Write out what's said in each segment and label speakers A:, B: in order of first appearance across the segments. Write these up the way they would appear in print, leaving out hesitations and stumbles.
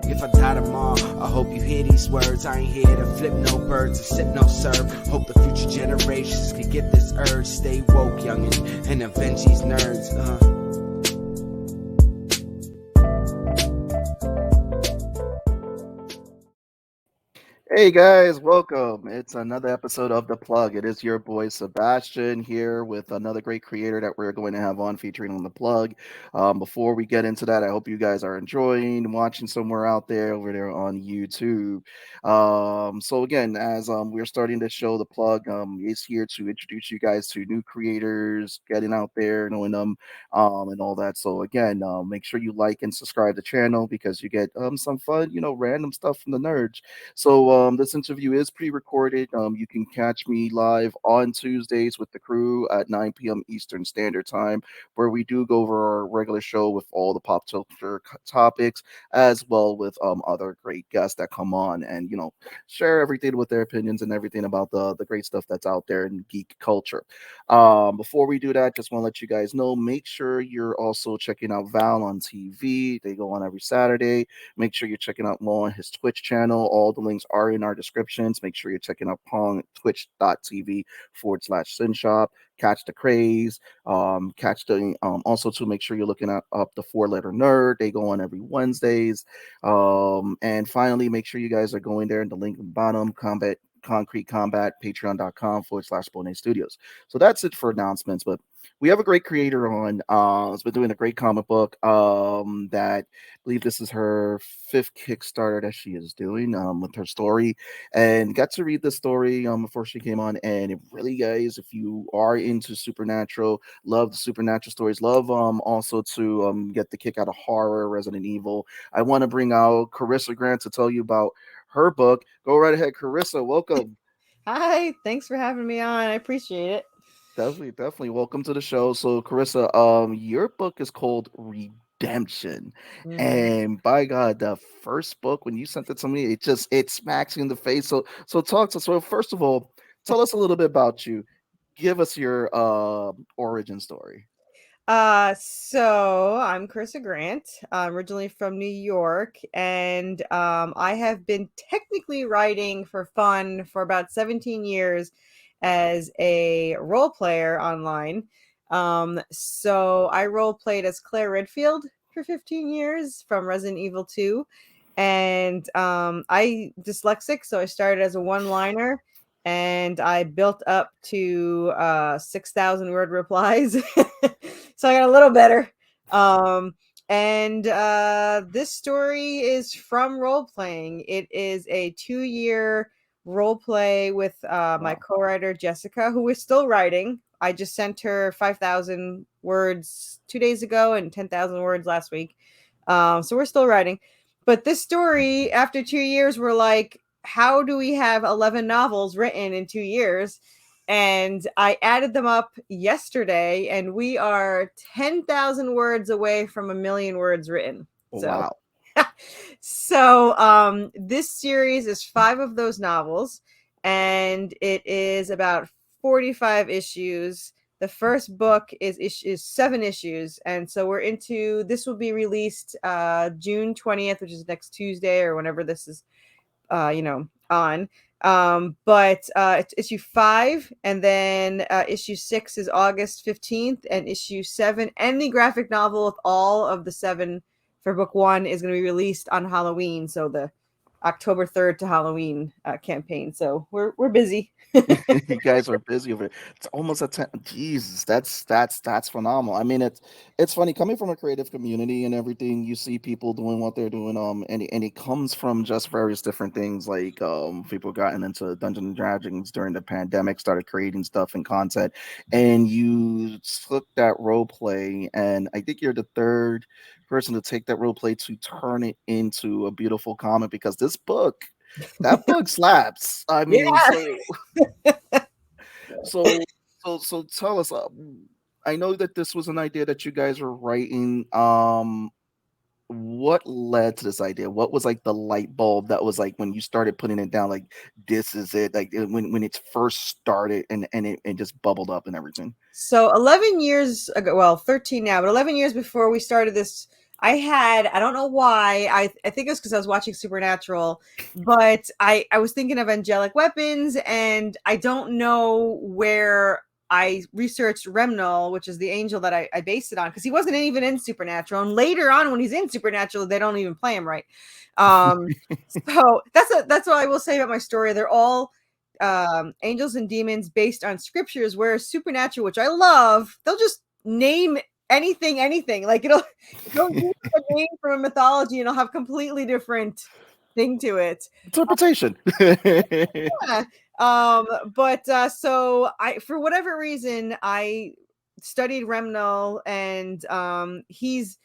A: If I die tomorrow, I hope you hear these words. I ain't here to flip no birds or sip no serve. Hope the future generations can get this urge. Stay woke, youngin', and avenge these nerds.
B: Hey guys, welcome. It's another episode of The Plug. It is your boy Sebastian here with another great creator that we're going to have on featuring on The Plug. Before we get into that, I hope you guys are enjoying watching somewhere out there over there on YouTube. So again, as we're starting this show, The Plug is here to introduce you guys to new creators, getting out there, knowing them, and all that. So again, make sure you like and subscribe to the channel because you get some fun, random stuff from the nerds. So this interview is pre-recorded. You can catch me live on Tuesdays with the crew at 9 p.m. Eastern Standard Time, where we do go over our regular show with all the pop culture topics, as well with other great guests that come on and share everything with their opinions and everything about the great stuff that's out there in geek culture. Before we do that, just want to let you guys know, make sure you're also checking out Val on TV. They go on every Saturday. Make sure you're checking out Mo on his Twitch channel. All the links are in our descriptions. Make sure you're checking out Pong twitch.tv/SinShop. Catch the craze. Catch the also to make sure you're looking at up the 4 Letter Nerd. They go on every Wednesdays. And finally, make sure you guys are going there in the link in the bottom. Concrete Combat, patreon.com/Bone Studios. So that's it for announcements. But we have a great creator on. Has been doing a great comic book. That I believe this is her 5th Kickstarter that she is doing with her story, and got to read the story before she came on. And it really, guys, if you are into supernatural, love the supernatural stories, love also to get the kick out of horror, Resident Evil. I want to bring out Corissa Grant to tell you about her book. Go right ahead, Corissa. Welcome.
C: Hi, thanks for having me on. I appreciate it.
B: Definitely. Welcome to the show. So, Carissa, your book is called Redemption,
C: Mhm.
B: and by God, the first book when you sent it to me, it smacks you in the face. So talk to us. So first of all, tell us a little bit about you. Give us your origin story.
C: So I'm Carissa Grant. I'm originally from New York, and I have been technically writing for fun for about 17 years as a role player online. So I role played as Claire Redfield for 15 years from Resident Evil 2, and I dyslexic, so I started as a one-liner. And I built up to 6,000 word replies. So I got a little better. Um, and This story is from role playing. It is a 2-year role play with my
B: Wow.
C: co-writer Jessica, who is still writing. I just sent her 5,000 words 2 days ago and 10,000 words last week. So we're still writing. But this story, after 2 years, we're like, how do we have 11 novels written in 2 years? And I added them up yesterday, and we are 10,000 words away from a million words written. So,
B: Wow.
C: this series is 5 of those novels, and it is about 45 issues. The first book is 7 issues, and so we're into this will be released June 20th, which is next Tuesday or whenever this is on. But it's issue 5, and then issue 6 is August 15th, and issue 7 and the graphic novel with all of the 7 for book 1 is going to be released on Halloween. So the October 3rd to Halloween campaign. So we're busy.
B: You guys are busy over it. It's almost a 10. Jesus, that's phenomenal. I mean, it's funny coming from a creative community and everything. You see people doing what they're doing, and it comes from just various different things. Like people gotten into Dungeons and Dragons during the pandemic, started creating stuff and content, and you took that role play, and I think you're the third person to take that role play to turn it into a beautiful comic because that book slaps. I mean,
C: Yeah.
B: so so tell us. I know that this was an idea that you guys were writing. What led to this idea? What was like the light bulb that was like when you started putting it down? Like this is it. Like when it first started and it just bubbled up and everything.
C: So 11 years ago, well, 13 now, but 11 years before we started this I don't know why. I think it was because I was watching Supernatural, but I was thinking of angelic weapons, and I don't know where I researched Remnal, which is the angel that I based it on, because he wasn't even in Supernatural. And later on, when he's in Supernatural, they don't even play him right. So that's what I will say about my story. They're all angels and demons based on scriptures, whereas Supernatural, which I love, they'll just name anything. Like it'll use a name from a mythology and it'll have completely different thing to it.
B: Interpretation.
C: Yeah. But so I, for whatever reason, I studied Remnal, and he's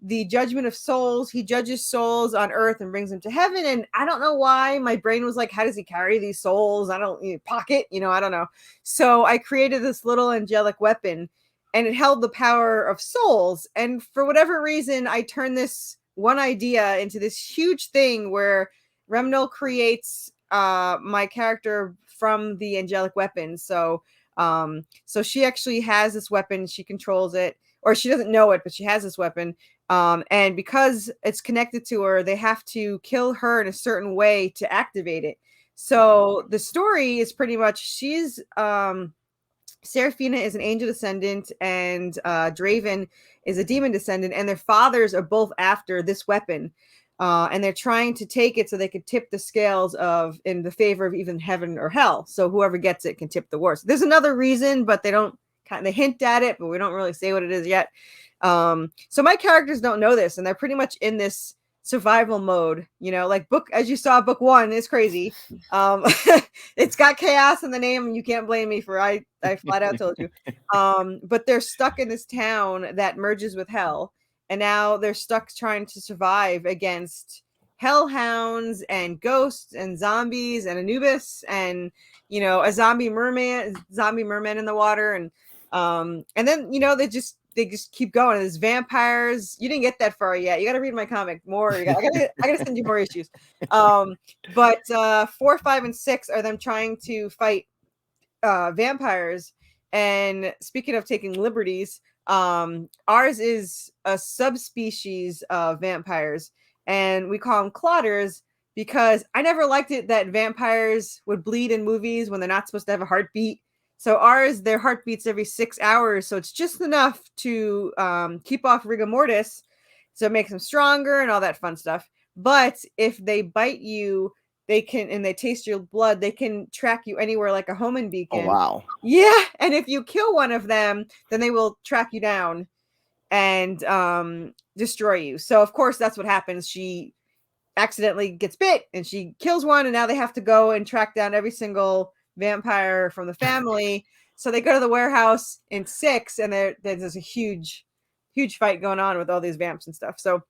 C: the judgment of souls. He judges souls on earth and brings them to heaven. And I don't know why my brain was like, how does he carry these souls? I don't pocket, I don't know. So I created this little angelic weapon, and it held the power of souls. And for whatever reason, I turned this one idea into this huge thing where Remnal creates my character from the angelic weapon. So she actually has this weapon. She controls it, or she doesn't know it, but she has this weapon. And because it's connected to her, they have to kill her in a certain way to activate it. So the story is pretty much she's Seraphina is an angel descendant, and Draven is a demon descendant, and their fathers are both after this weapon. And they're trying to take it so they could tip the scales of in the favor of even heaven or hell. So whoever gets it can tip the worst. There's another reason, but they hint at it, but we don't really say what it is yet. So my characters don't know this, and they're pretty much in this survival mode, like as you saw, book 1 is crazy. It's got chaos in the name, and you can't blame me for I flat out told you. But they're stuck in this town that merges with hell, and now they're stuck trying to survive against hellhounds and ghosts and zombies and Anubis and a zombie merman in the water, and then they just keep going. There's vampires. You didn't get that far yet. You got to read my comic more. I gotta send you more issues. But 4, 5, and 6 are them trying to fight vampires. And speaking of taking liberties, ours is a subspecies of vampires, and we call them clotters because I never liked it that vampires would bleed in movies when they're not supposed to have a heartbeat. So ours, their heartbeats every 6 hours. So it's just enough to keep off rigor mortis. So it makes them stronger and all that fun stuff. But if they bite you, they taste your blood, they can track you anywhere like a homing beacon.
B: Oh, wow.
C: Yeah. And if you kill one of them, then they will track you down and destroy you. So of course, that's what happens. She accidentally gets bit and she kills one, and now they have to go and track down every single vampire from the family. So they go to the warehouse in 6, and there's a huge fight going on with all these vamps and stuff. So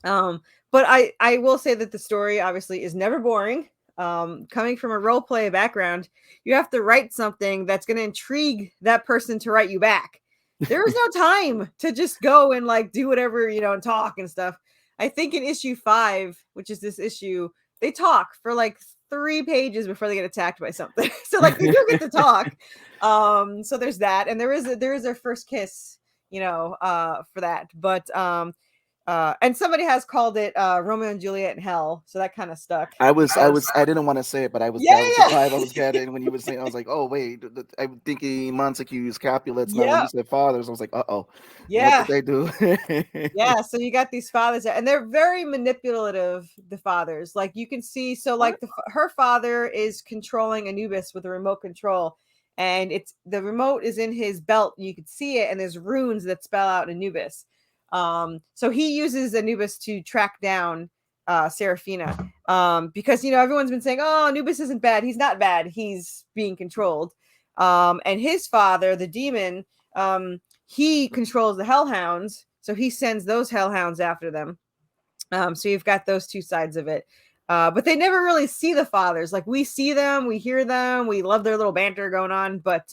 C: but I will say that the story obviously is never boring. Coming from a role play background, you have to write something that's going to intrigue that person to write you back. There is no time to just go and like do whatever, and talk and stuff. I think in issue 5, which is this issue, they talk for like 3 pages before they get attacked by something. So like they do get to talk. So there's that, and there is their first kiss, for that. But and somebody has called it Romeo and Juliet in hell, so that kind of stuck.
B: I didn't want to say it, but that was the vibe I was getting when you were saying. I was like, oh wait, I'm thinking Montague's, Capulets. Now when you said fathers, I was like,
C: yeah,
B: what did they do?
C: Yeah, so you got these fathers, and they're very manipulative. The fathers, like you can see, so like her father is controlling Anubis with a remote control, and the remote is in his belt. You can see it, and there's runes that spell out Anubis. So he uses Anubis to track down Seraphina, because everyone's been saying, oh, Anubis isn't bad. He's not bad. He's being controlled. And his father, the demon, he controls the hellhounds, so he sends those hellhounds after them. So you've got those two sides of it. But they never really see the fathers. Like we see them, we hear them, we love their little banter going on, but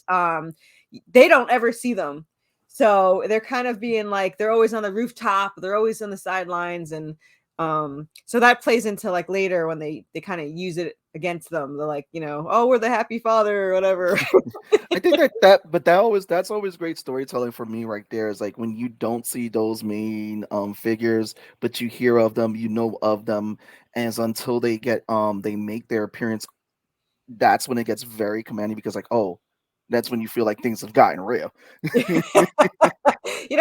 C: they don't ever see them. So they're kind of being like, they're always on the rooftop, they're always on the sidelines. And so that plays into like later when they kind of use it against them. They're like, oh, we're the happy father or whatever.
B: I think that's always great storytelling for me right there. Is like when you don't see those main figures, but you hear of them, you know of them, and it's until they make their appearance, that's when it gets very commanding because like, oh, that's when you feel like things have gotten real.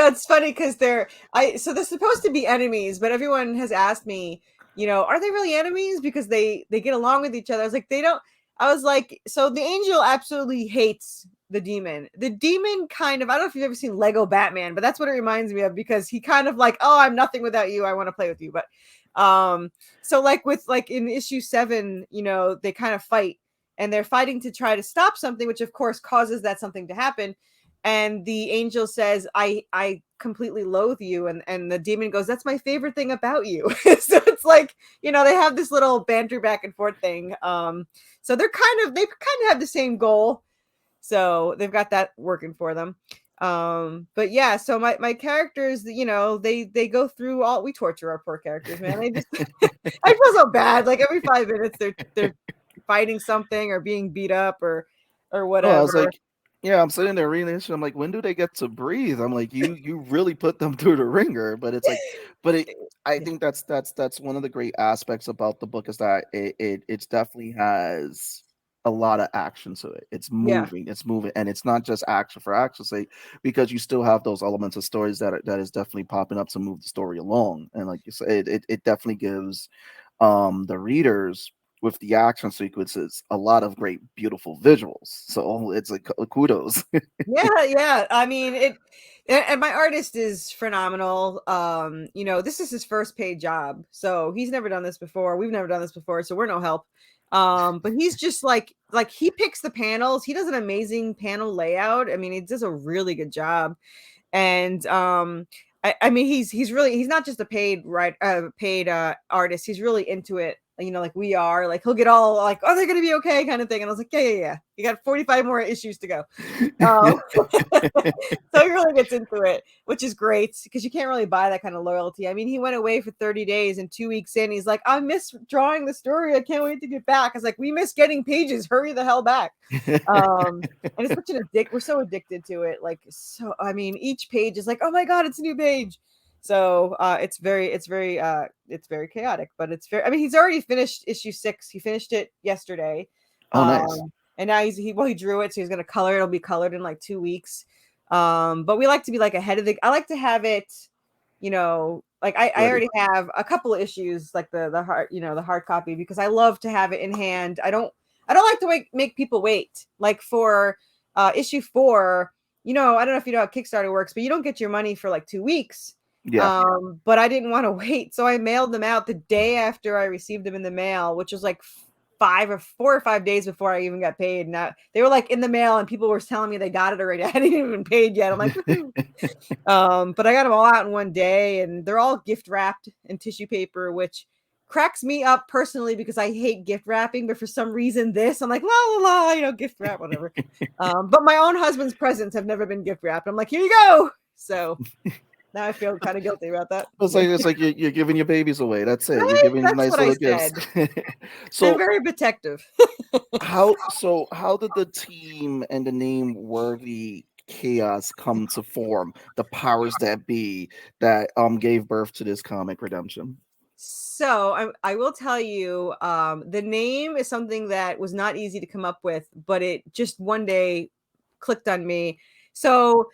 C: It's funny because so they're supposed to be enemies, but everyone has asked me, are they really enemies? Because they get along with each other. I was like, they don't. I was like, so the angel absolutely hates the demon. The demon kind of, I don't know if you've ever seen Lego Batman, but that's what it reminds me of because he kind of like, oh, I'm nothing without you. I want to play with you. But so like in issue 7, they kind of fight and they're fighting to try to stop something, which of course causes that something to happen. And the angel says, I completely loathe you. And the demon goes, that's my favorite thing about you. So it's like, they have this little banter back and forth thing. So they kind of have the same goal. So they've got that working for them. But yeah, so my characters, they go through we torture our poor characters, man. They just, I feel so bad. Like every 5 minutes they're fighting something or being beat up or
B: Oh, I was
C: whatever.
B: like, yeah, I'm sitting there reading this, and I'm like, when do they get to breathe? I'm like, you really put them through the ringer, but it's like, but it, I think that's one of the great aspects about the book is that it definitely has a lot of action to it.
C: Yeah.
B: It's moving, and it's not just action for action's sake, because you still have those elements of stories that is definitely popping up to move the story along, and like you said, it definitely gives the readers with the action sequences a lot of great beautiful visuals, so it's like kudos.
C: Yeah. I mean, and my artist is phenomenal. This is his first paid job, so he's never done this before. We've never done this before, so we're no help. But he's just like he picks the panels. He does an amazing panel layout. I mean, he does a really good job. And I mean he's not just a paid artist. He's really into it, like we are. Like he'll get all like, oh, they're gonna be okay kind of thing, and I was like, yeah, you got 45 more issues to go. So he really gets into it, which is great because you can't really buy that kind of loyalty. I mean, he went away for 30 days and 2 weeks in, he's like, I miss drawing the story. I can't wait to get back. I was like, we miss getting pages. Hurry the hell back. And it's such an we're so addicted to it. Like, so, I mean, each page is like, oh my God, it's a new page. So it's very chaotic, but it's very, I mean, he's already finished issue 6. He finished it yesterday.
B: Oh, nice.
C: And now he drew it, so he's going to color it. It'll be colored in like 2 weeks. But we like to be like ahead of I like to have it, like I already have a couple of issues, like the hard copy, because I love to have it in hand. I don't like to make people wait. Like for issue 4, I don't know if you know how Kickstarter works, but you don't get your money for like 2 weeks.
B: Yeah.
C: But I didn't want to wait, so I mailed them out the day after I received them in the mail, which was like 4 or 5 days before I even got paid. And they were like in the mail, and people were telling me they got it already. I hadn't even paid yet. I'm like, but I got them all out in one day, and they're all gift wrapped in tissue paper, which cracks me up personally because I hate gift wrapping. But for some reason, I'm like, la la la, gift wrap, whatever. But my own husband's presents have never been gift wrapped. I'm like, here you go. So now I feel kind of guilty about that.
B: It's like you're giving your babies away. That's it. You're giving
C: That's
B: nice
C: what
B: little
C: I
B: gifts.
C: So I'm very protective.
B: how did the team and the name Worthy Chaos come to form? The powers that be that gave birth to this comic Redemption.
C: So I will tell you, the name is something that was not easy to come up with, but it just one day clicked on me. So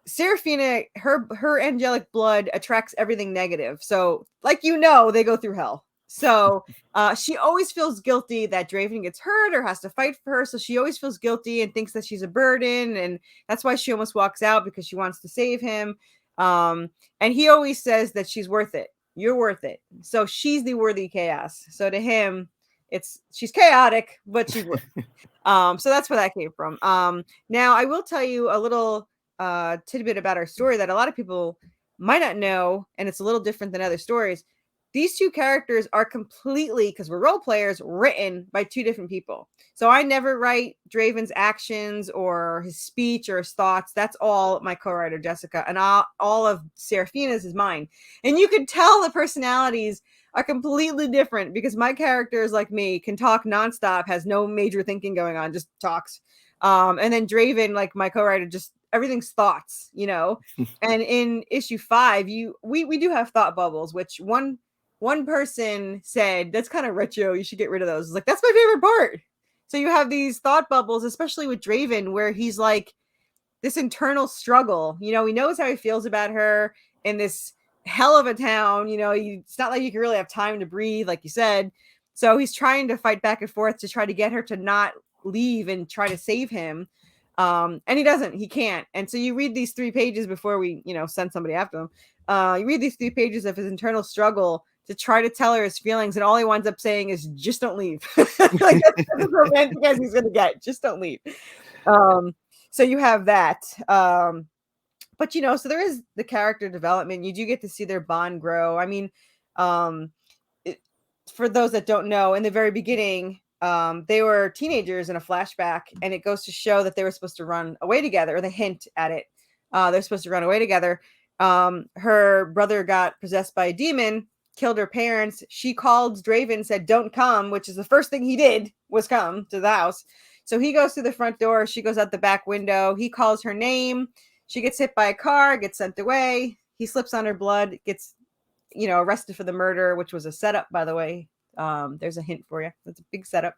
C: Seraphina, her angelic blood attracts everything negative. So, like they go through hell. So she always feels guilty that Draven gets hurt or has to fight for her. So she always feels guilty and thinks that she's a burden, and that's why she almost walks out because she wants to save him. And he always says that she's worth it. You're worth it. So she's the worthy chaos. So to him, she's chaotic, but she's worth it. So that's where that came from. Now I will tell you a little tidbit about our story that a lot of people might not know, and it's a little different than other stories. These 2 characters are completely, because we're role players, written by 2 different people. So I never write Draven's actions or his speech or his thoughts. That's all my co-writer Jessica, and all of Seraphina's is mine. And you could tell the personalities are completely different because my characters, like me, can talk nonstop, has no major thinking going on, just talks. And then Draven, like my co-writer, just everything's thoughts, you know. And in issue 5, we do have thought bubbles, which one person said that's kind of retro. You should get rid of those. It's like that's my favorite part. So you have these thought bubbles, especially with Draven, where he's like this internal struggle. You know, he knows how he feels about her in this hell of a town. You know, it's not like you can really have time to breathe, like you said. So he's trying to fight back and forth to try to get her to not leave and try to save him. And he doesn't, he can't. And so you read these 3 pages before we, you know, send somebody after him. You read these 3 pages of his internal struggle to try to tell her his feelings, and all he winds up saying is, just don't leave. Like that's as romantic as he's gonna get. Just don't leave. So you have that. But you know, so there is the character development. You do get to see their bond grow. I mean, for those that don't know, in the very beginning, they were teenagers in a flashback, and it goes to show that they were supposed to run away together, or they hint at it. They're supposed to run away together. Her brother got possessed by a demon, killed her parents. She called Draven, said, "Don't come," which is the first thing he did was come to the house. So he goes through the front door. She goes out the back window. He calls her name. She gets hit by a car, gets sent away. He slips on her blood, gets, you know, arrested for the murder, which was a setup, by the way. There's a hint for you. That's a big setup.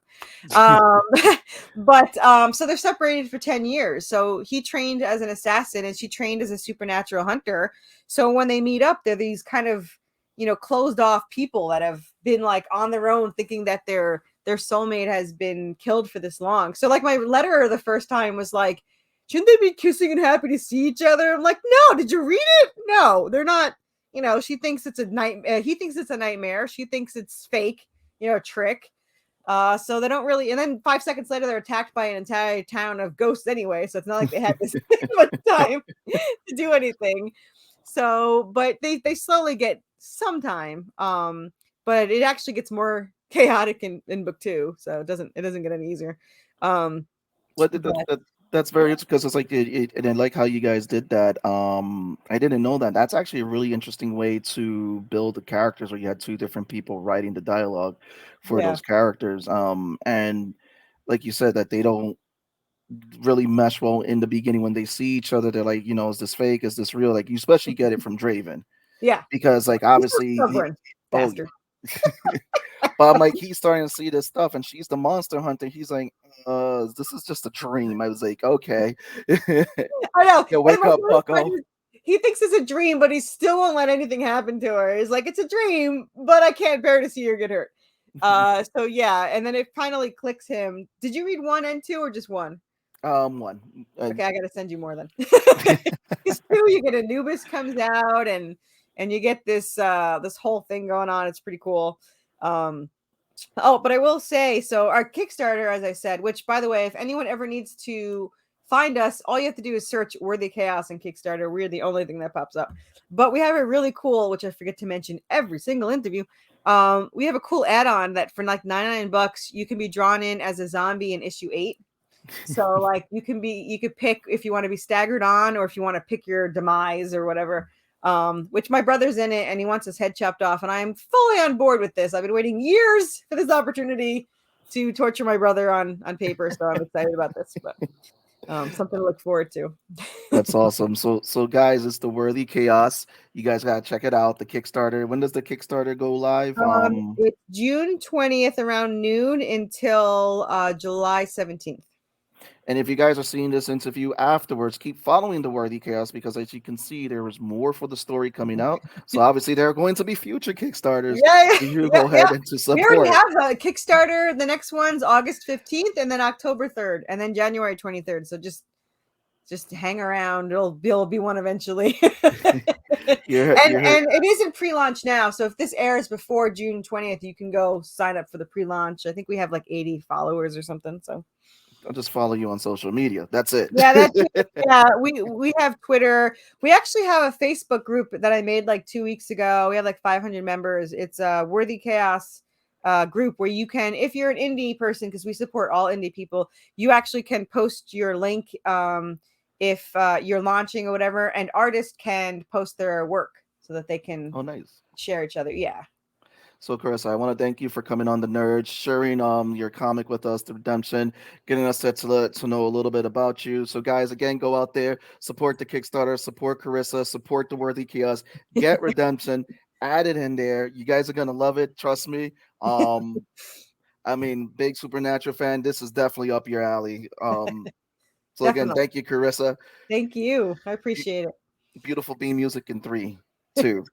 C: But so they're separated for 10 years. So he trained as an assassin and she trained as a supernatural hunter. So when they meet up, they're these kind of, you know, closed off people that have been like on their own, thinking that their soulmate has been killed for this long. So like my letter the first time was like, shouldn't they be kissing and happy to see each other? I'm like, no, did you read it? No, they're not. You know, she thinks it's a nightmare. He thinks it's a nightmare. She thinks it's fake, you know, a trick. So they don't really, and then 5 seconds later, they're attacked by an entire town of ghosts anyway. So it's not like they had this much time to do anything. So, but they slowly get some time. But it actually gets more chaotic in book 2. So it doesn't get any easier.
B: What did that's very interesting because it's like and I like how you guys did that. I didn't know that. That's actually a really interesting way to build the characters where you had 2 different people writing the dialogue for
C: Yeah.
B: those characters. And like you said, that they don't really mesh well in the beginning when they see each other. They're like, you know, is this fake? Is this real? Like you especially get it from Draven
C: Yeah.
B: because like
C: He's so
B: obviously
C: stubborn,
B: oh
C: bastard.
B: but I'm like, he's starting to see this stuff, and she's the monster hunter. He's like, this is just a dream. I was like, okay.
C: I know.
B: Yeah, wake up, bucko.
C: He thinks it's a dream, but he still won't let anything happen to her. He's like, it's a dream, but I can't bear to see her get hurt. So yeah, and then it finally clicks him. Did you read 1 and 2 or just 1?
B: 1.
C: Okay, I gotta send you more then. Because 2, you get Anubis comes out and you get this this whole thing going on. It's pretty cool. Oh, but I will say, so our Kickstarter, as I said, which by the way, if anyone ever needs to find us, all you have to do is search Worthy Chaos and Kickstarter. We're the only thing that pops up. But we have a really cool, which I forget to mention every single interview. We have a cool add-on that for like $99, you can be drawn in as a zombie in issue 8. So like you could pick if you want to be staggered on or if you want to pick your demise or whatever. Which my brother's in it and he wants his head chopped off, and I'm fully on board with this. I've been waiting years for this opportunity to torture my brother on paper, so I'm excited about this. But something to look forward to.
B: That's awesome. So guys, it's the Worthy Chaos. You guys gotta check it out. The Kickstarter. When does the Kickstarter go live?
C: It's June 20th around noon until July 17th.
B: And if you guys are seeing this interview afterwards, keep following the Worthy Chaos because as you can see, there is more for the story coming out. So obviously there are going to be future Kickstarters.
C: Yeah,
B: You go ahead and to support.
C: We already have a Kickstarter. The next one's August 15th and then October 3rd and then January 23rd. So just hang around. It'll be one eventually. And it isn't pre-launch now. So if this airs before June 20th, you can go sign up for the pre-launch. I think we have like 80 followers or something. So
B: I'll just follow you on social media. That's it.
C: Yeah, we have Twitter. We actually have a Facebook group that I made like 2 weeks ago. We have like 500 members. It's a Worthy Chaos group where you can, if you're an indie person, because we support all indie people, you actually can post your link if you're launching or whatever, and artists can post their work so that they can
B: nice.
C: share each other. Yeah.
B: So, Carissa, I want to thank you for coming on the Nerd, sharing your comic with us, The Redemption, getting us to know a little bit about you. So, guys, again, go out there, support the Kickstarter, support Carissa, support the Worthy Kiosk, get Redemption, add it in there. You guys are gonna love it, trust me. Um, I mean, big Supernatural fan. This is definitely up your alley. So again,
C: Definitely.
B: thank you, Carissa.
C: Thank you. I
B: Be-
C: appreciate it.
B: Beautiful theme music in 3, 2.